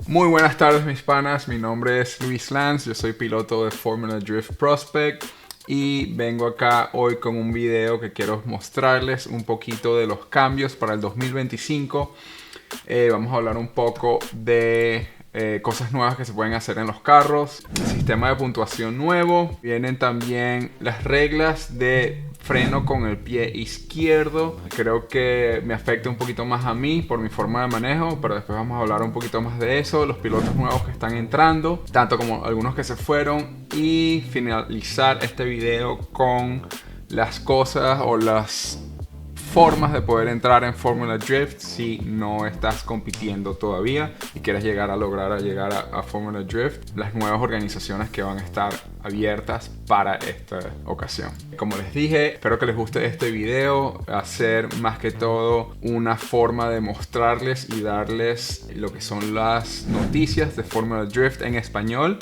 Muy buenas tardes mis panas, mi nombre es Luis Lance, yo soy piloto de Formula Drift Prospect y vengo acá hoy con un video que quiero mostrarles un poquito de los cambios para el 2025. Vamos a hablar un poco de cosas nuevas que se pueden hacer en los carros, sistema de puntuación nuevo, vienen también las reglas de freno con el pie izquierdo. Creo que me afecta un poquito más a mí por mi forma de manejo, pero después vamos a hablar un poquito más de eso, los pilotos nuevos que están entrando, tanto como algunos que se fueron, y finalizar este video con las cosas o las formas de poder entrar en Formula Drift si no estás compitiendo todavía y quieres llegar a Formula Drift, las nuevas organizaciones que van a estar abiertas para esta ocasión. Como les dije, espero que les guste este video, hacer más que todo una forma de mostrarles y darles lo que son las noticias de Formula Drift en español.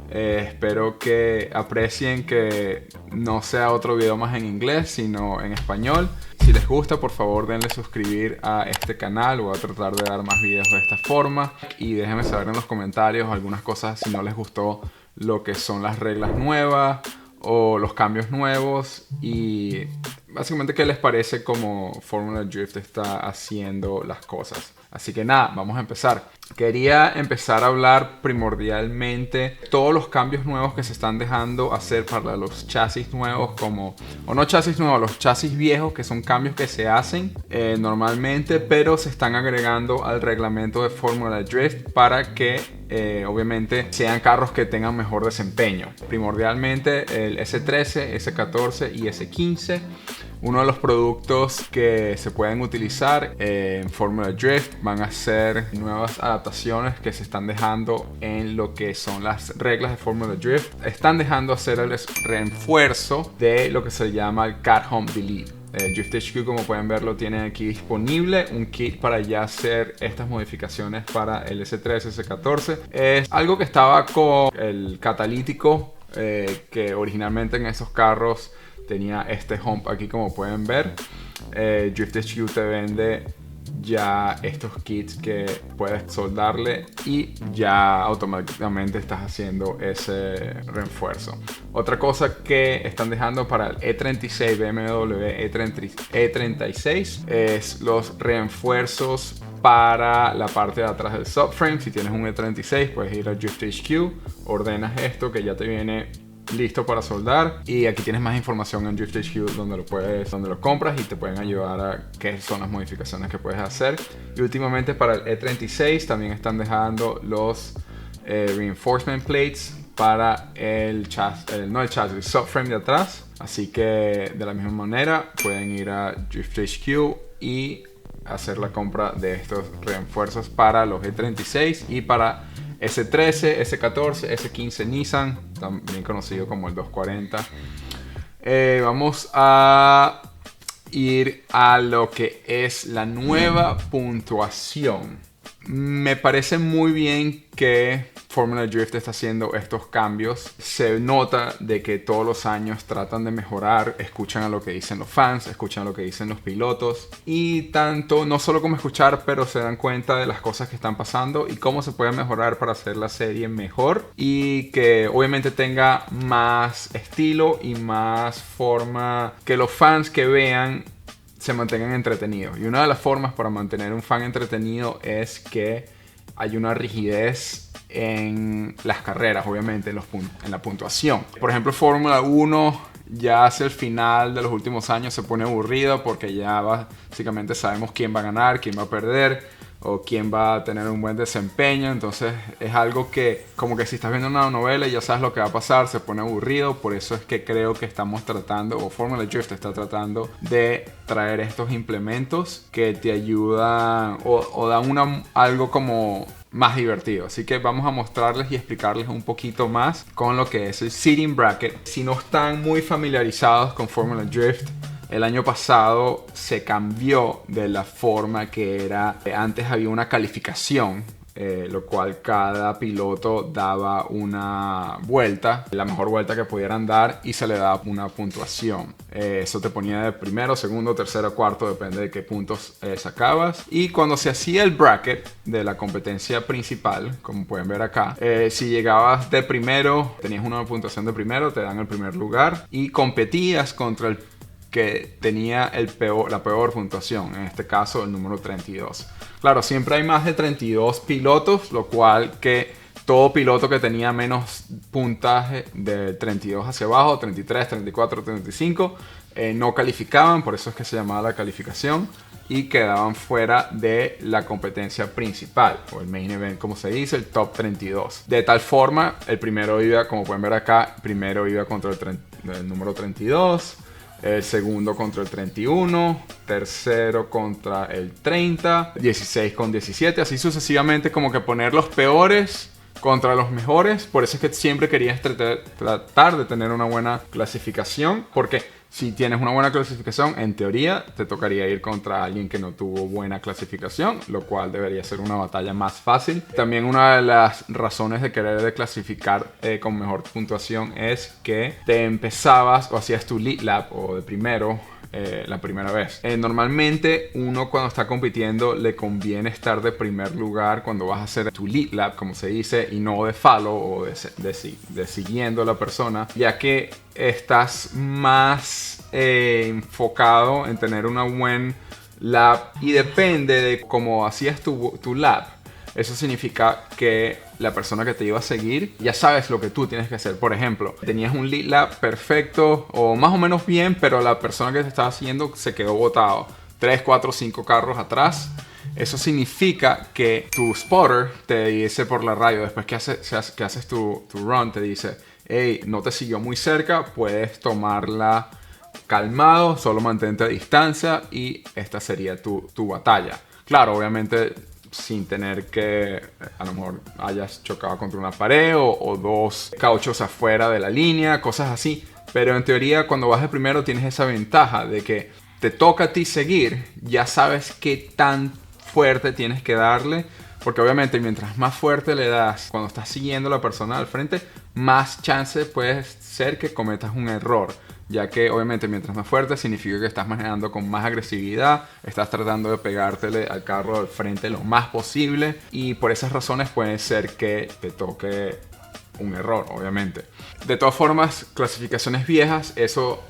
Espero que aprecien que no sea otro video más en inglés, sino en español. Si les gusta, por favor denle suscribir a este canal. Voy a tratar de dar más videos de esta forma. Y déjenme saber en los comentarios algunas cosas si no les gustó lo que son las reglas nuevas o los cambios nuevos. Y básicamente qué les parece como Formula Drift está haciendo las cosas. Así que nada, vamos a empezar. Quería empezar a hablar primordialmente todos los cambios nuevos que se están dejando hacer para los chasis nuevos, o no chasis nuevos, los chasis viejos, que son cambios que se hacen normalmente, pero se están agregando al reglamento de Formula Drift para que obviamente sean carros que tengan mejor desempeño. Primordialmente el S13, S14 y S15. Uno de los productos que se pueden utilizar en Formula Drift van a ser nuevas adaptaciones que se están dejando en lo que son las reglas de Formula Drift. Están dejando hacer el refuerzo de lo que se llama el Cat Home Delete. Drift HQ, como pueden ver, lo tienen aquí disponible, un kit para ya hacer estas modificaciones para el S13, S14. Es algo que estaba con el catalítico que originalmente en esos carros tenía este hump aquí, como pueden ver. Drift HQ te vende ya estos kits que puedes soldarle y ya automáticamente estás haciendo ese refuerzo. Otra cosa que están dejando para el E36 BMW E36 es los refuerzos para la parte de atrás del subframe. Si tienes un E36 puedes ir a Drift HQ, ordenas esto que ya te viene listo para soldar, y aquí tienes más información en Drift HQ donde lo compras y te pueden ayudar a qué son las modificaciones que puedes hacer. Y últimamente para el E36 también están dejando los reinforcement plates para el subframe de atrás, así que de la misma manera pueden ir a Drift HQ y hacer la compra de estos refuerzos para los E36 y para S13, S14, S15 Nissan, también conocido como el 240. Vamos a ir a lo que es la nueva puntuación. Me parece muy bien que Formula Drift está haciendo estos cambios. Se nota de que todos los años tratan de mejorar, escuchan a lo que dicen los fans, escuchan a lo que dicen los pilotos, y tanto, no solo como escuchar, pero se dan cuenta de las cosas que están pasando y cómo se puede mejorar para hacer la serie mejor y que obviamente tenga más estilo y más forma, que los fans que vean se mantengan entretenidos. Y una de las formas para mantener un fan entretenido es que hay una rigidez en las carreras, obviamente en la puntuación. Por ejemplo, Fórmula 1 ya hacia el final de los últimos años se pone aburrido porque ya básicamente sabemos quién va a ganar, quién va a perder o quién va a tener un buen desempeño. Entonces es algo que, como que si estás viendo una novela y ya sabes lo que va a pasar, se pone aburrido. Por eso es que creo que estamos tratando, o Formula Drift está tratando de traer estos implementos que te ayudan o dan algo como más divertido. Así que vamos a mostrarles y explicarles un poquito más con lo que es el seating bracket. Si no están muy familiarizados con Formula Drift, el año pasado se cambió de la forma que era. Antes había una calificación lo cual cada piloto daba una vuelta, la mejor vuelta que pudieran dar, y se le daba una puntuación. Eso te ponía de primero, segundo, tercero, cuarto, depende de qué puntos sacabas. Y cuando se hacía el bracket de la competencia principal, como pueden ver acá, si llegabas de primero, tenías una puntuación de primero, te dan el primer lugar y competías contra el que tenía la peor puntuación, en este caso el número 32. Claro, siempre hay más de 32 pilotos, lo cual que todo piloto que tenía menos puntaje de 32 hacia abajo, 33, 34, 35, no calificaban, por eso es que se llamaba la calificación, y quedaban fuera de la competencia principal, o el main event, como se dice, el top 32. De tal forma, el primero iba, como pueden ver acá, primero iba contra el número 32, el segundo contra el 31, tercero contra el 30, 16 con 17, así sucesivamente, como que poner los peores contra los mejores. Por eso es que siempre querías tratar de tener una buena clasificación, porque si tienes una buena clasificación, en teoría te tocaría ir contra alguien que no tuvo buena clasificación, lo cual debería ser una batalla más fácil. También una de las razones de querer clasificar con mejor puntuación es que te empezabas o hacías tu lead lap o de primero la primera vez. Normalmente uno cuando está compitiendo le conviene estar de primer lugar cuando vas a hacer tu lead lap, como se dice, y no de follow o de siguiendo a la persona, ya que estás más enfocado en tener una buen lap, y depende de cómo hacías tu lap. Eso significa que la persona que te iba a seguir ya sabes lo que tú tienes que hacer. Por ejemplo, tenías un lead lap perfecto o más o menos bien, pero la persona que te estaba siguiendo se quedó botado 3, 4, 5 carros atrás. Eso significa que tu spotter te dice por la radio, después que haces tu run, te dice: hey, no te siguió muy cerca, puedes tomarla calmado, solo mantente a distancia y esta sería tu batalla. Claro, obviamente sin tener que a lo mejor hayas chocado contra una pared o dos cauchos afuera de la línea, cosas así. Pero en teoría cuando vas de primero tienes esa ventaja de que te toca a ti seguir, ya sabes qué tan fuerte tienes que darle, porque obviamente mientras más fuerte le das cuando estás siguiendo a la persona al frente, más chance puede ser que cometas un error, ya que obviamente mientras más fuerte significa que estás manejando con más agresividad, estás tratando de pegártele al carro al frente lo más posible, y por esas razones puede ser que te toque un error, obviamente. De todas formas, clasificaciones viejas, eso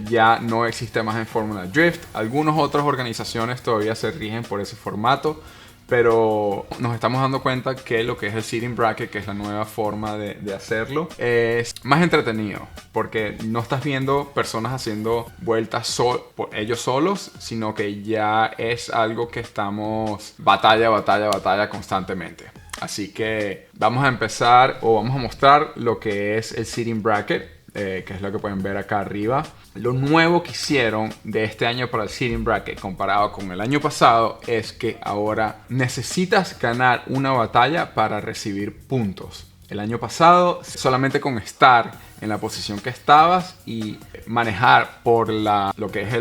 ya no existe más en Fórmula Drift. Algunas otras organizaciones todavía se rigen por ese formato, pero nos estamos dando cuenta que lo que es el seating bracket, que es la nueva forma de hacerlo, es más entretenido, porque no estás viendo personas haciendo vueltas por ellos solos, sino que ya es algo que estamos batalla constantemente. Así que vamos a empezar, o vamos a mostrar lo que es el seating bracket, que es lo que pueden ver acá arriba. Lo nuevo que hicieron de este año para el seating bracket comparado con el año pasado es que ahora necesitas ganar una batalla para recibir puntos. El año pasado solamente con estar en la posición que estabas y manejar por lo que es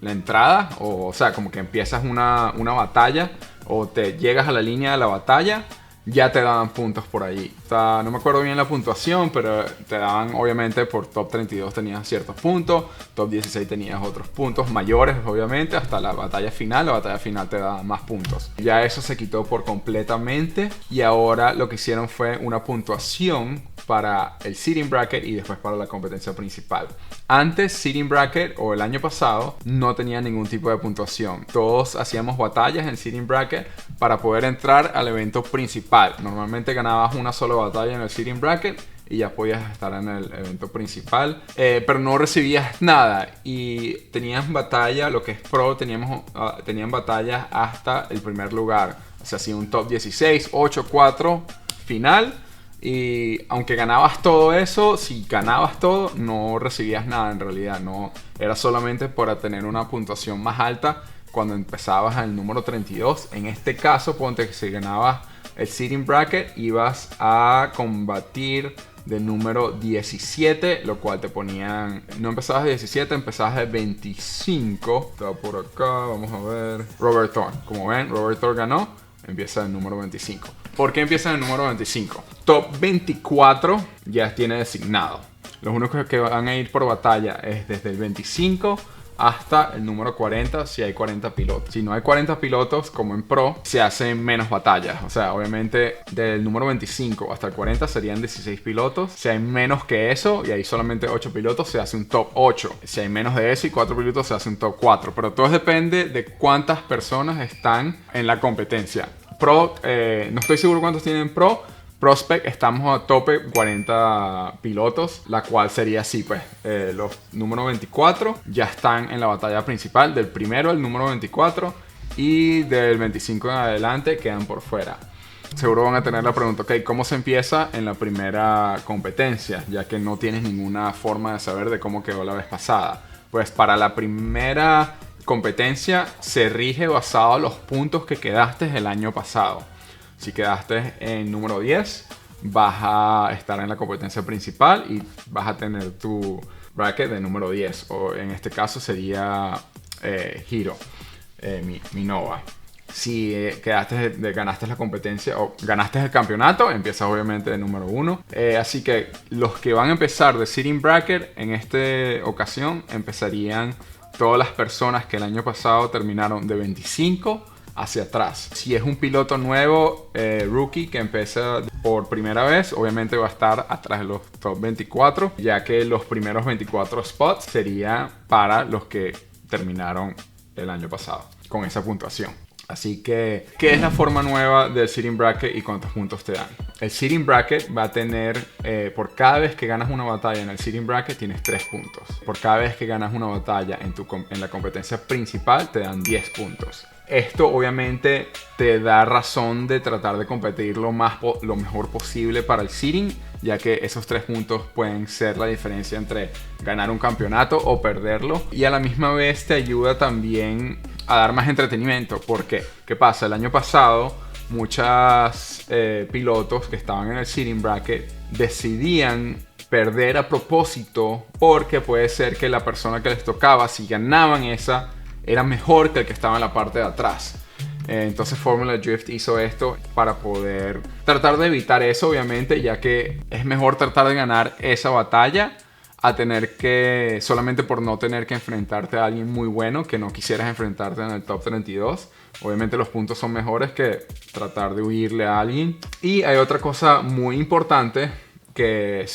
la entrada, o sea, como que empiezas una batalla o te llegas a la línea de la batalla, ya te daban puntos por allí. O sea, no me acuerdo bien la puntuación, pero te daban, obviamente, por top 32 tenías ciertos puntos, top 16 tenías otros puntos mayores, obviamente, hasta la batalla final. La batalla final te daba más puntos. Ya eso se quitó por completamente, y ahora lo que hicieron fue una puntuación para el seating bracket y después para la competencia principal. Antes, seating bracket, o el año pasado, no tenía ningún tipo de puntuación. Todos hacíamos batallas en seating bracket para poder entrar al evento principal. Normalmente ganabas una sola batalla en el seating bracket y ya podías estar en el evento principal, pero no recibías nada, y tenías batalla, lo que es pro, tenían batallas hasta el primer lugar. O sea, hacía un top 16, 8, 4, final. Y aunque ganabas todo eso, si ganabas todo, no recibías nada en realidad. No, era solamente para tener una puntuación más alta cuando empezabas en el número 32. En este caso, ponte que si ganabas el seating bracket, ibas a combatir de número 17, lo cual te ponían, no empezabas de 17, empezabas de 25. Está por acá, vamos a ver. Robert Thorne, como ven, Robert Thorne ganó empieza en el número 25. ¿Por qué empieza en el número 25? Top 24 ya tiene designado. Los únicos que van a ir por batalla es desde el 25 hasta el número 40 si hay 40 pilotos. Si no hay 40 pilotos, como en Pro, se hacen menos batallas. O sea, obviamente del número 25 hasta el 40 serían 16 pilotos. Si hay menos que eso y hay solamente 8 pilotos, se hace un top 8. Si hay menos de eso y 4 pilotos, se hace un top 4. Pero todo depende de cuántas personas están en la competencia. Pro, no estoy seguro cuántos tienen Pro. Prospect estamos a tope 40 pilotos, la cual sería así, pues los número 24 ya están en la batalla principal, del primero al número 24, y del 25 en adelante quedan por fuera. Seguro van a tener la pregunta, ok, ¿cómo se empieza en la primera competencia? Ya que no tienes ninguna forma de saber de cómo quedó la vez pasada. Pues para la primera competencia se rige basado en los puntos que quedaste el año pasado. Si quedaste en número 10, vas a estar en la competencia principal y vas a tener tu bracket de número 10. O en este caso sería Hiro, mi Nova. Si ganaste la competencia o ganaste el campeonato, empiezas obviamente de número 1. Así que los que van a empezar de Seeding Bracket en esta ocasión empezarían todas las personas que el año pasado terminaron de 25 hacia atrás. Si es un piloto nuevo, rookie, que empieza por primera vez, obviamente va a estar atrás de los top 24, ya que los primeros 24 spots serían para los que terminaron el año pasado con esa puntuación. Así que, ¿qué es la forma nueva del Seeding Bracket y cuántos puntos te dan? El Seeding Bracket va a tener, por cada vez que ganas una batalla en el Seeding Bracket, tienes 3 puntos. Por cada vez que ganas una batalla en la competencia principal, te dan 10 puntos. Esto obviamente te da razón de tratar de competir lo mejor posible para el seeding, ya que esos 3 puntos pueden ser la diferencia entre ganar un campeonato o perderlo. Y a la misma vez te ayuda también a dar más entretenimiento. ¿Por qué? ¿Qué pasa? El año pasado muchos pilotos que estaban en el seeding bracket decidían perder a propósito, porque puede ser que la persona que les tocaba, si ganaban esa, era mejor que el que estaba en la parte de atrás. Entonces Formula Drift hizo esto para poder tratar de evitar eso, obviamente, ya que es mejor tratar de ganar esa batalla a tener que, solamente por no tener que enfrentarte a alguien muy bueno que no quisieras enfrentarte en el top 32. Obviamente los puntos son mejores que tratar de huirle a alguien. Y hay otra cosa muy importante que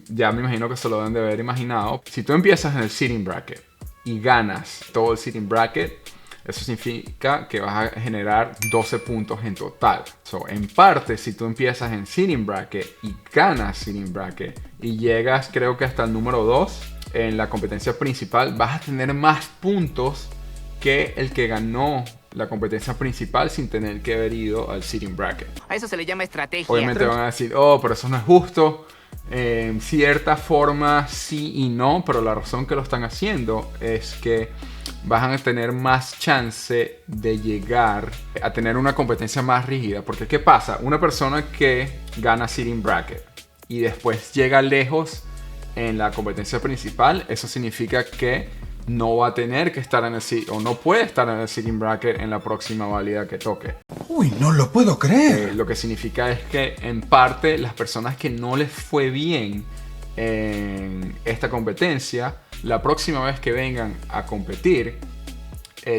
ya me imagino que se lo deben de haber imaginado. Si tú empiezas en el seeding bracket y ganas todo el seeding bracket, eso significa que vas a generar 12 puntos en total. En parte, si tú empiezas en seeding bracket y ganas seeding bracket y llegas, creo que hasta el número 2 en la competencia principal, vas a tener más puntos que el que ganó la competencia principal sin tener que haber ido al seeding bracket. A eso se le llama estrategia. Obviamente van a decir, oh, pero eso no es justo. En cierta forma sí y no, pero la razón que lo están haciendo es que van a tener más chance de llegar a tener una competencia más rígida. Porque ¿qué pasa? Una persona que gana seeding bracket y después llega lejos en la competencia principal, eso significa que no va a tener que estar en el o no puede estar en el seeding bracket en la próxima válida que toque. Uy, no lo puedo creer. Lo que significa es que en parte las personas que no les fue bien en esta competencia, la próxima vez que vengan a competir,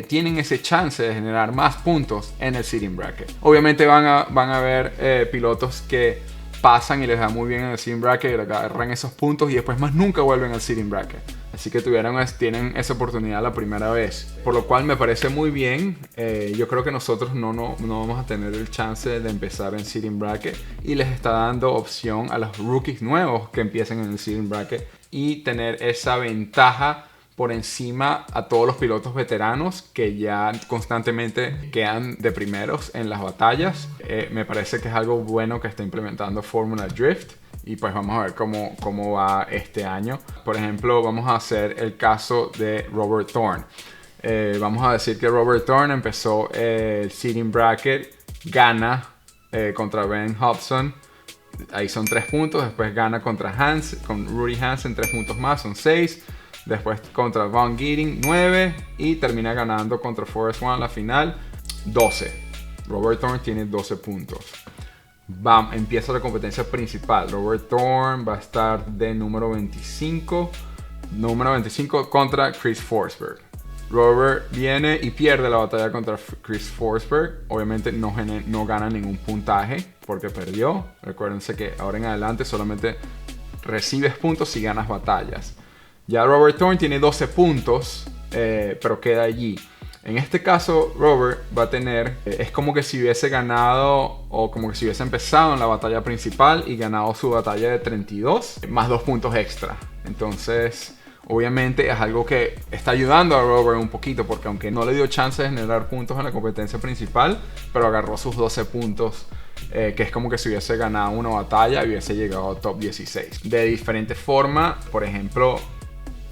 tienen ese chance de generar más puntos en el seeding bracket. Obviamente van a haber pilotos que pasan y les da muy bien en el seeding bracket y agarran esos puntos y después más nunca vuelven al seeding bracket. Así que tienen esa oportunidad la primera vez. Por lo cual me parece muy bien. Yo creo que nosotros no vamos a tener el chance de empezar en seeding bracket. Y les está dando opción a los rookies nuevos que empiecen en el seeding bracket. Y tener esa ventaja por encima a todos los pilotos veteranos que ya constantemente quedan de primeros en las batallas. Me parece que es algo bueno que está implementando Formula Drift. Y pues vamos a ver cómo va este año. Por ejemplo, vamos a hacer el caso de Robert Thorne. Vamos a decir que Robert Thorne empezó el seeding bracket, gana contra Ben Hobson. Ahí son 3 puntos. Después gana con Rudy Hansen 3 puntos más, son 6. Después contra Von Gidding 9. Y termina ganando contra Forrest One la final 12. Robert Thorne tiene 12 puntos. Empieza la competencia principal. Robert Thorne va a estar de número 25 contra Chris Forsberg. Robert viene y pierde la batalla contra Chris Forsberg. Obviamente no gana ningún puntaje porque perdió. Recuérdense que ahora en adelante solamente recibes puntos si ganas batallas. Ya Robert Thorne tiene 12 puntos, pero queda allí. En este caso, Robert va a tener, es como que si hubiese ganado o como que si hubiese empezado en la batalla principal y ganado su batalla de 32, más 2 puntos extra. Entonces, obviamente es algo que está ayudando a Robert un poquito, porque aunque no le dio chance de generar puntos en la competencia principal, pero agarró sus 12 puntos, que es como que si hubiese ganado una batalla y hubiese llegado a top 16. De diferente forma, por ejemplo,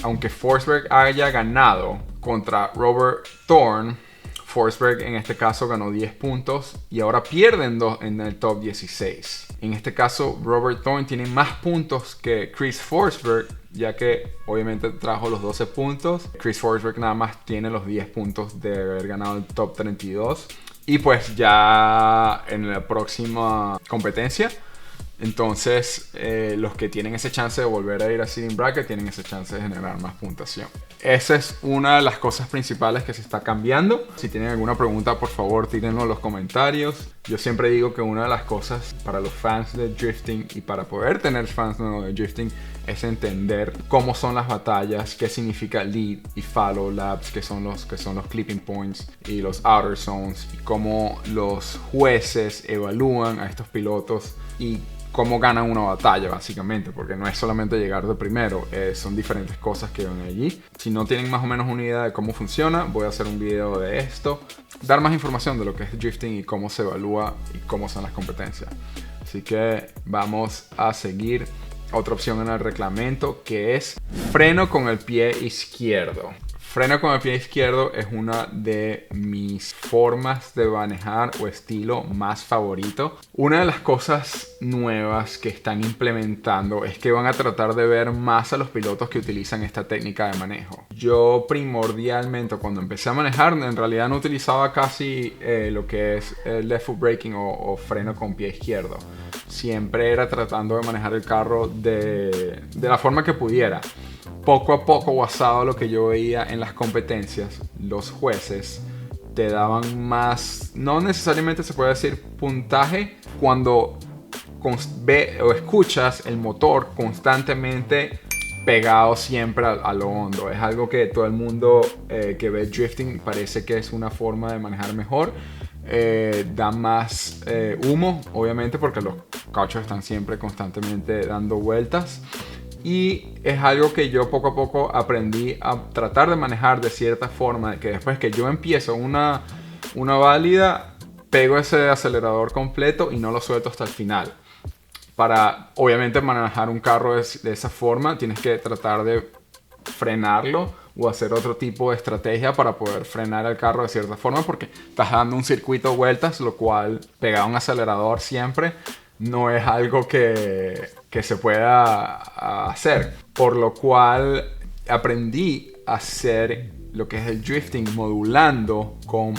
aunque Forsberg haya ganado contra Robert Thorne, Forsberg en este caso ganó 10 puntos y ahora pierden en el top 16. En este caso, Robert Thorne tiene más puntos que Chris Forsberg, ya que obviamente trajo los 12 puntos. Chris Forsberg nada más tiene los 10 puntos de haber ganado el top 32. Y pues ya en la próxima competencia, entonces los que tienen ese chance de volver a ir a Seeding Bracket tienen ese chance de generar más puntuación. Esa es una de las cosas principales que se está cambiando. Si tienen alguna pregunta, por favor tírenlo en los comentarios. Yo siempre digo que una de las cosas para los fans de drifting y para poder tener fans nuevos de drifting es entender cómo son las batallas, qué significa lead y follow laps, que son los clipping points y los outer zones, y cómo los jueces evalúan a estos pilotos y cómo ganan una batalla, básicamente, porque no es solamente llegar de primero, son diferentes cosas que ven allí. Si no tienen más o menos una idea de cómo funciona, voy a hacer un video de esto, dar más información de lo que es drifting y cómo se evalúa y cómo son las competencias. Así que vamos a seguir. Otra opción en el reglamento, que es freno con el pie izquierdo. Freno con el pie izquierdo es una de mis formas de manejar o estilo más favorito. Una de las cosas nuevas que están implementando es que van a tratar de ver más a los pilotos que utilizan esta técnica de manejo. Yo primordialmente cuando empecé a manejar en realidad no utilizaba casi lo que es el left foot braking o freno con pie izquierdo. Siempre era tratando de manejar el carro de la forma que pudiera. Poco a poco, basado en lo que yo veía en las competencias, los jueces te daban más, no necesariamente se puede decir puntaje, cuando ve o escuchas el motor constantemente pegado siempre a lo hondo. Es algo que todo el mundo que ve drifting parece que es una forma de manejar mejor. Da más humo, obviamente, porque los cauchos están siempre constantemente dando vueltas. Y es algo que yo poco a poco aprendí a tratar de manejar de cierta forma, que después que yo empiezo una válida, pego ese acelerador completo y no lo suelto hasta el final. Para obviamente manejar un carro de esa forma, tienes que tratar de frenarlo o hacer otro tipo de estrategia para poder frenar el carro de cierta forma, porque estás dando un circuito de vueltas, lo cual pegar un acelerador siempre no es algo que se pueda hacer. Por lo cual aprendí a hacer lo que es el drifting modulando con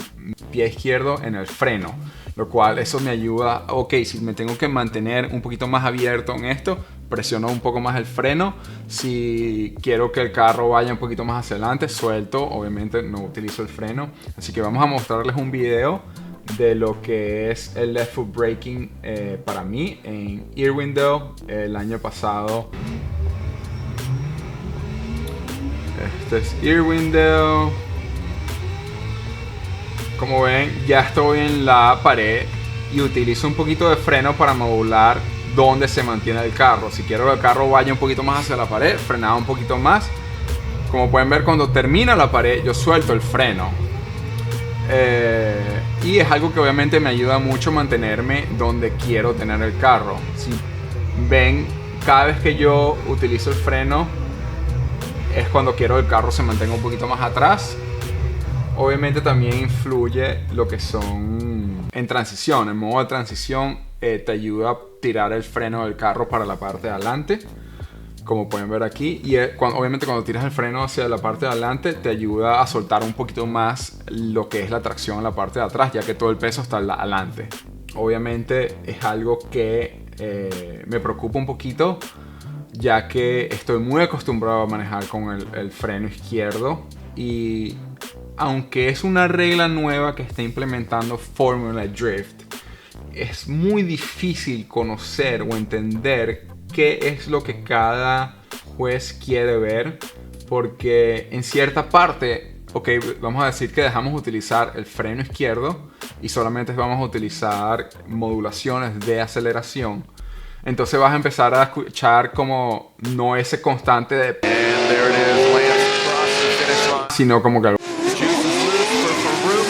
pie izquierdo en el freno. Lo cual eso me ayuda, ok, si me tengo que mantener un poquito más abierto en esto, presiono un poco más el freno. Si quiero que el carro vaya un poquito más hacia adelante, suelto, obviamente no utilizo el freno. Así que vamos a mostrarles un video de lo que es el left foot braking para mí en Irwindale el año pasado. Este es Irwindale. Como ven, ya estoy en la pared y utilizo un poquito de freno para modular dónde se mantiene el carro. Si quiero que el carro vaya un poquito más hacia la pared, frenaba un poquito más. Como pueden ver, cuando termina la pared, yo suelto el freno. Y es algo que obviamente me ayuda mucho a mantenerme donde quiero tener el carro. Si ven, cada vez que yo utilizo el freno es cuando quiero que el carro se mantenga un poquito más atrás. Obviamente también influye lo que son en transición. En modo de transición te ayuda a tirar el freno del carro para la parte de adelante. como pueden ver aquí. Y obviamente cuando tiras el freno hacia la parte de adelante, te ayuda a soltar un poquito más lo que es la tracción en la parte de atrás, ya que todo el peso está adelante. Obviamente es algo que me preocupa un poquito, ya que estoy muy acostumbrado a manejar con el freno izquierdo. Y aunque es una regla nueva que está implementando Formula Drift, es muy difícil conocer o entender qué es lo que cada juez quiere ver, porque en cierta parte, ok, vamos a decir que dejamos de utilizar el freno izquierdo y solamente vamos a utilizar modulaciones de aceleración. Entonces vas a empezar a escuchar como no ese constante de sino como que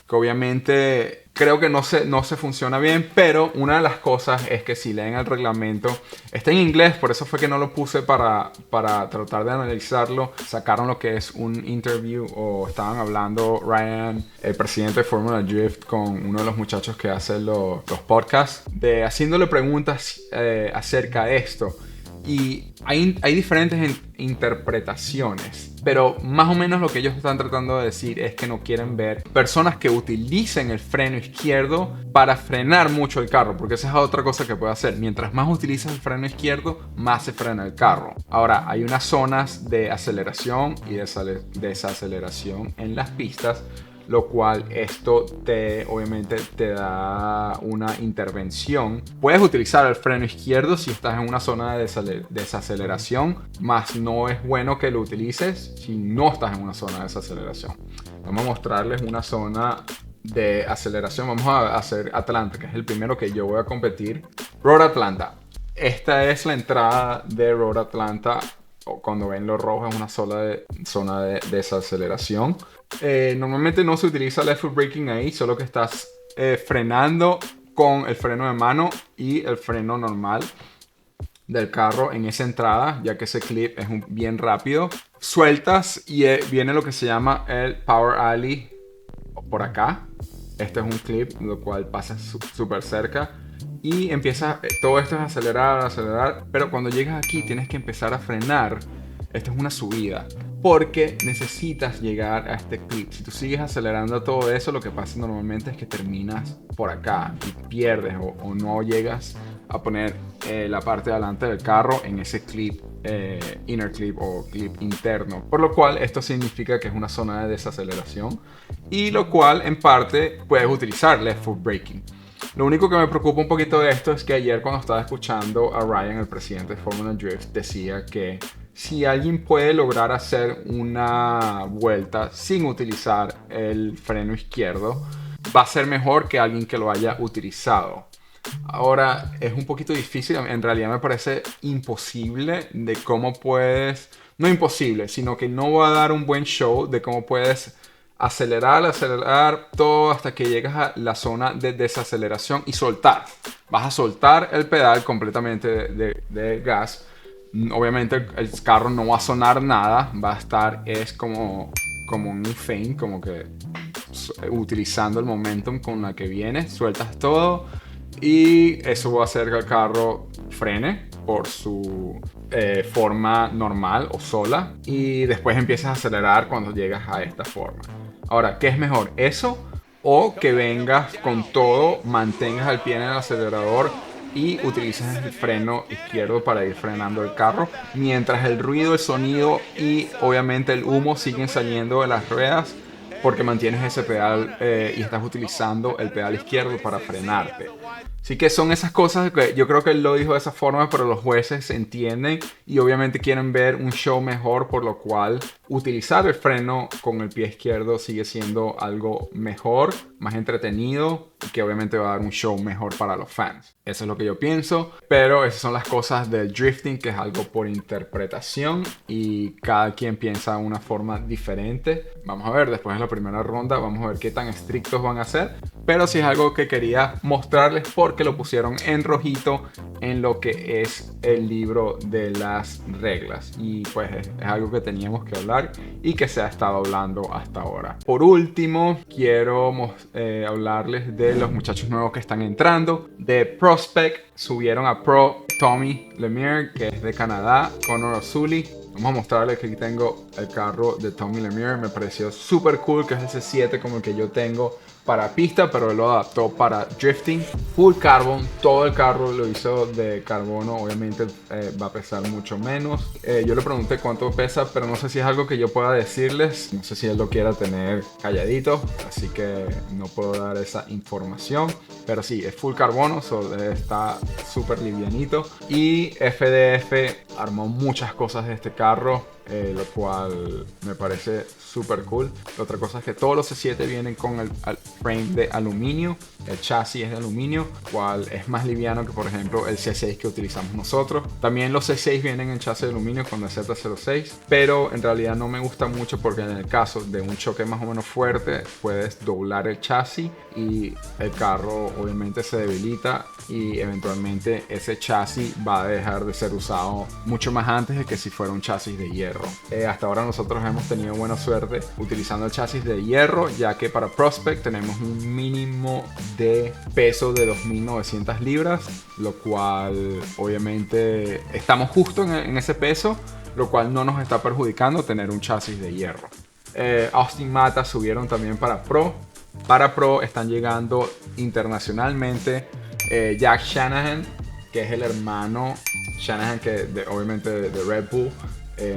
obviamente creo que no se funciona bien, pero una de las cosas es que si leen el reglamento, está en inglés, por eso fue que no lo puse para tratar de analizarlo. Sacaron lo que es un interview, o estaban hablando Ryan, el presidente de Formula Drift, con uno de los muchachos que hacen los podcasts, haciéndole preguntas acerca de esto. Y hay diferentes interpretaciones, pero más o menos lo que ellos están tratando de decir es que no quieren ver personas que utilicen el freno izquierdo para frenar mucho el carro, porque esa es otra cosa que puede hacer. Mientras más utilizas el freno izquierdo, más se frena el carro. Ahora, hay unas zonas de aceleración y desaceleración en las pistas, lo cual esto obviamente te da una intervención. Puedes utilizar el freno izquierdo si estás en una zona de desaceleración, más no es bueno que lo utilices si no estás en una zona de desaceleración. Vamos a mostrarles una zona de aceleración. Vamos a hacer Atlanta, que es el primero que yo voy a competir. Road Atlanta. Esta es la entrada de Road Atlanta. Cuando ven lo rojo es una zona de desaceleración. Normalmente no se utiliza left foot braking ahí, solo que estás frenando con el freno de mano y el freno normal del carro en esa entrada, ya que ese clip es bien rápido. Sueltas y viene lo que se llama el Power Alley por acá. Este es un clip, lo cual pasa súper cerca. Y empieza, todo esto es acelerar, pero cuando llegas aquí tienes que empezar a frenar. Esto es una subida, porque necesitas llegar a este clip. Si tú sigues acelerando todo eso, lo que pasa normalmente es que terminas por acá y pierdes o no llegas a poner la parte de adelante del carro en ese clip, inner clip o clip interno. Por lo cual esto significa que es una zona de desaceleración, y lo cual en parte puedes utilizar left foot braking. Lo único que me preocupa un poquito de esto es que ayer, cuando estaba escuchando a Ryan, el presidente de Formula Drift, decía que si alguien puede lograr hacer una vuelta sin utilizar el freno izquierdo, va a ser mejor que alguien que lo haya utilizado. Ahora, es un poquito difícil, en realidad me parece imposible de cómo puedes, no imposible, sino que no va a dar un buen show de cómo puedes acelerar todo hasta que llegas a la zona de desaceleración y soltar. Vas a soltar el pedal completamente de gas. Obviamente el carro no va a sonar nada, va a estar como un feint, como que utilizando el momentum con el que viene. Sueltas todo y eso va a hacer que el carro frene por su forma normal o sola, y después empiezas a acelerar cuando llegas a esta forma. Ahora, ¿qué es mejor? ¿Eso o que vengas con todo, mantengas el pie en el acelerador y utilices el freno izquierdo para ir frenando el carro, mientras el ruido, el sonido y obviamente el humo siguen saliendo de las ruedas, porque mantienes ese pedal y estás utilizando el pedal izquierdo para frenarte? Así que son esas cosas que yo creo que él lo dijo de esa forma, pero los jueces entienden y obviamente quieren ver un show mejor, por lo cual utilizar el freno con el pie izquierdo sigue siendo algo mejor, más entretenido, y que obviamente va a dar un show mejor para los fans. Eso es lo que yo pienso, pero esas son las cosas del drifting, que es algo por interpretación y cada quien piensa de una forma diferente. Vamos a ver, después de la primera ronda, vamos a ver qué tan estrictos van a ser, pero sí es algo que quería mostrarles porque porque lo pusieron en rojito en lo que es el libro de las reglas. Y pues es algo que teníamos que hablar y que se ha estado hablando hasta ahora. Por último, quiero hablarles de los muchachos nuevos que están entrando. De Prospect subieron a Pro Tommy Lemieux, que es de Canadá, Connor O'Sully. Vamos a mostrarles que aquí tengo el carro de Tommy Lemieux. Me pareció súper cool, que es ese 7 como el que yo tengo para pista, pero él lo adaptó para drifting. Full carbon, todo el carro lo hizo de carbono. Obviamente va a pesar mucho menos. Yo le pregunté cuánto pesa, pero no sé si es algo que yo pueda decirles. No sé si él lo quiera tener calladito, así que no puedo dar esa información. Pero sí, es full carbono, está súper livianito. Y FDF armó muchas cosas de este carro, lo cual me parece súper cool. La otra cosa es que todos los C7 vienen con el frame de aluminio. El chasis es de aluminio, cual es más liviano que por ejemplo el C6 que utilizamos nosotros. También los C6 vienen en chasis de aluminio con el Z06, pero en realidad no me gusta mucho porque en el caso de un choque más o menos fuerte puedes doblar el chasis y el carro obviamente se debilita y eventualmente ese chasis va a dejar de ser usado mucho más antes de que si fuera un chasis de hierro. Hasta ahora nosotros hemos tenido buena suerte utilizando el chasis de hierro, ya que para Prospect tenemos un mínimo de peso de 2.900 libras, lo cual obviamente estamos justo en ese peso, lo cual no nos está perjudicando tener un chasis de hierro. Austin Mata subieron también para Pro. Para Pro están llegando internacionalmente Jack Shanahan, que es el hermano Shanahan que obviamente de Red Bull.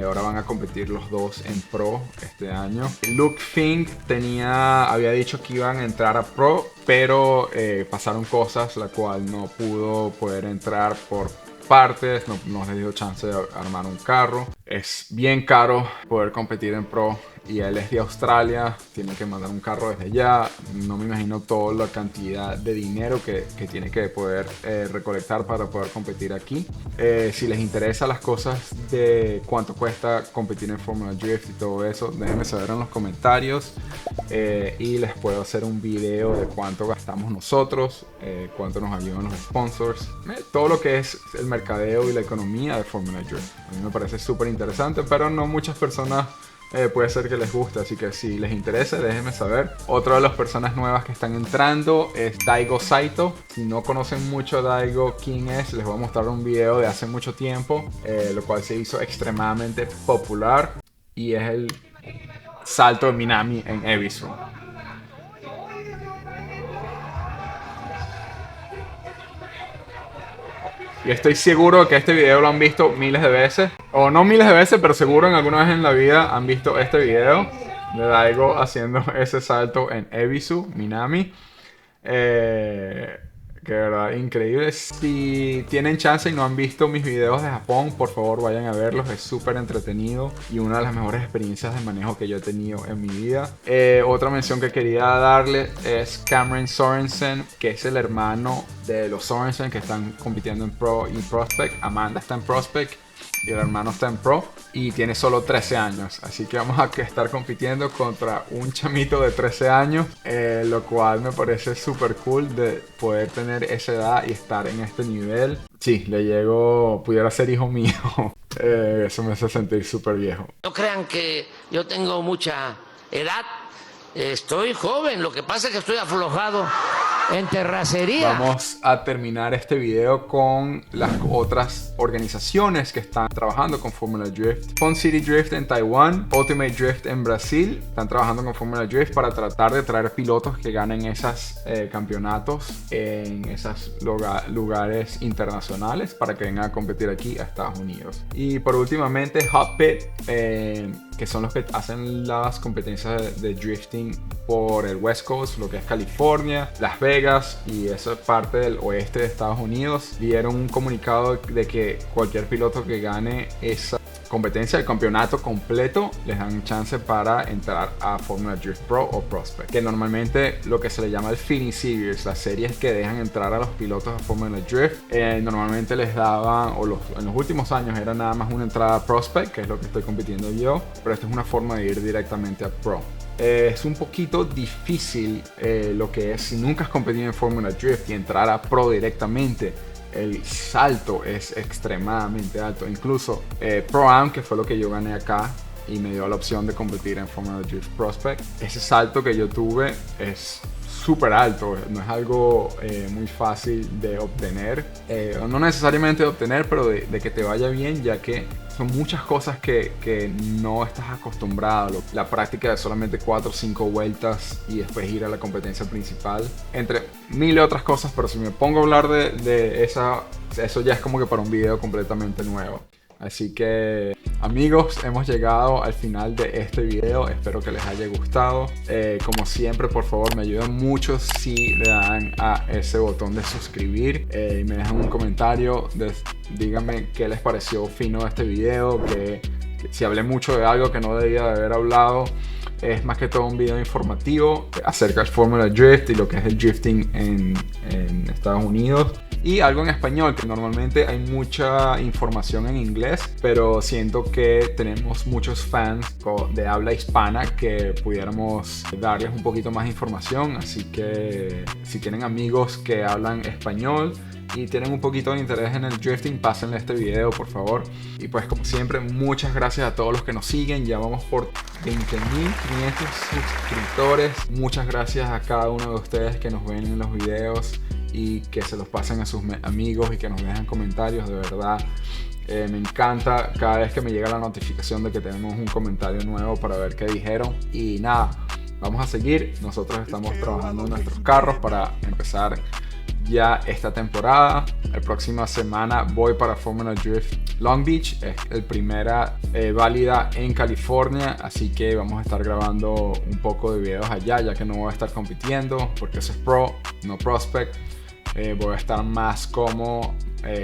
Ahora van a competir los dos en Pro este año. Luke Fink había dicho que iban a entrar a Pro, pero pasaron cosas, la cual no pudo poder entrar por partes, no les dio chance de armar un carro. Es bien caro poder competir en Pro y él es de Australia, tiene que mandar un carro desde allá. No me imagino toda la cantidad de dinero que tiene que poder recolectar para poder competir aquí. Si les interesa las cosas de cuánto cuesta competir en Formula Drift y todo eso, déjenme saber en los comentarios y les puedo hacer un video de cuánto gastamos nosotros, cuánto nos ayudan los sponsors, todo lo que es el mercadeo y la economía de Formula Drift. A mí me parece súper interesante, pero no muchas personas puede ser que les guste, así que si les interesa déjenme saber. Otra de las personas nuevas que están entrando es Daigo Saito. Si no conocen mucho a Daigo quién es, les voy a mostrar un video de hace mucho tiempo, lo cual se hizo extremadamente popular y es el salto de Minami en Ebisu. Y estoy seguro que este video lo han visto miles de veces. O no miles de veces, pero seguro en alguna vez en la vida han visto este video de Daigo haciendo ese salto en Ebisu, Minami. Que de verdad, increíble. Si tienen chance y no han visto mis videos de Japón, por favor vayan a verlos. Es súper entretenido y una de las mejores experiencias de manejo que yo he tenido en mi vida. Otra mención que quería darle es Cameron Sorensen, que es el hermano de los Sorensen que están compitiendo en Pro y Prospect. Amanda está en Prospect y el hermano está en Pro y tiene solo 13 años, así que vamos a estar compitiendo contra un chamito de 13 años, lo cual me parece súper cool de poder tener esa edad y estar en este nivel. Sí, pudiera ser hijo mío. Eso me hace sentir súper viejo. No crean que yo tengo mucha edad, estoy joven, lo que pasa es que estoy aflojado en terracería. Vamos a terminar este video con las otras organizaciones que están trabajando con Formula Drift. Fun City Drift en Taiwán, Ultimate Drift en Brasil, están trabajando con Formula Drift para tratar de traer pilotos que ganen esos campeonatos en esos lugares internacionales para que vengan a competir aquí a Estados Unidos. Y por últimamente Hot Pit, que son los que hacen las competencias de drifting por el West Coast, lo que es California, Las Vegas y esa parte del oeste de Estados Unidos, dieron un comunicado de que cualquier piloto que gane esa competencia, el campeonato completo, les dan chance para entrar a Formula Drift Pro o Prospect, que normalmente lo que se le llama el Finish Series, las series que dejan entrar a los pilotos a Formula Drift, normalmente les daban, en los últimos años era nada más una entrada a Prospect, que es lo que estoy compitiendo yo, pero esta es una forma de ir directamente a Pro. Es un poquito difícil lo que es si nunca has competido en Fórmula Drift y entrar a Pro directamente. El salto es extremadamente alto. Incluso Pro-Am, que fue lo que yo gané acá y me dio la opción de competir en Fórmula Drift Prospect, ese salto que yo tuve es súper alto, no es algo muy fácil de obtener, no necesariamente de obtener, pero de que te vaya bien, ya que son muchas cosas que no estás acostumbrado. La práctica de solamente 4 o 5 vueltas y después ir a la competencia principal, entre mil otras cosas, pero si me pongo a hablar de eso ya es como que para un video completamente nuevo. Así que amigos, hemos llegado al final de este video. Espero que les haya gustado. Como siempre, por favor, me ayudan mucho si le dan a ese botón de suscribir y me dejan un comentario. Díganme qué les pareció fino este video, que si hablé mucho de algo que no debía de haber hablado. Es más que todo un video informativo acerca del Fórmula Drift y lo que es el drifting en Estados Unidos. Y algo en español, que normalmente hay mucha información en inglés, pero siento que tenemos muchos fans de habla hispana que pudiéramos darles un poquito más de información. Así que si tienen amigos que hablan español y tienen un poquito de interés en el drifting, pásenle este video, por favor. Y pues como siempre, muchas gracias a todos los que nos siguen. Ya vamos por 20.500 suscriptores. Muchas gracias a cada uno de ustedes que nos ven en los videos y que se los pasen a sus amigos y que nos dejan comentarios. De verdad, me encanta cada vez que me llega la notificación de que tenemos un comentario nuevo para ver qué dijeron. Y nada, vamos a seguir. Nosotros estamos trabajando en nuestros carros para empezar ya esta temporada. La próxima semana voy para Fórmula Drift Long Beach, es el primera válida en California, así que vamos a estar grabando un poco de videos allá, ya que no voy a estar compitiendo porque eso es Pro, no Prospect. Voy a estar más como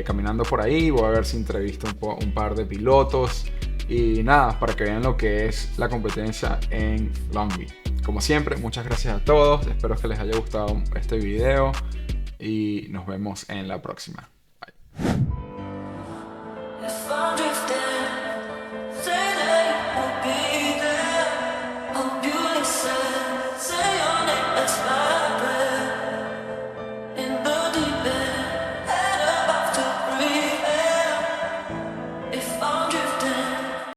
caminando por ahí, voy a ver si entrevisto un par de pilotos y nada, para que vean lo que es la competencia en Long Beach. Como siempre, muchas gracias a todos, espero que les haya gustado este video y nos vemos en la próxima.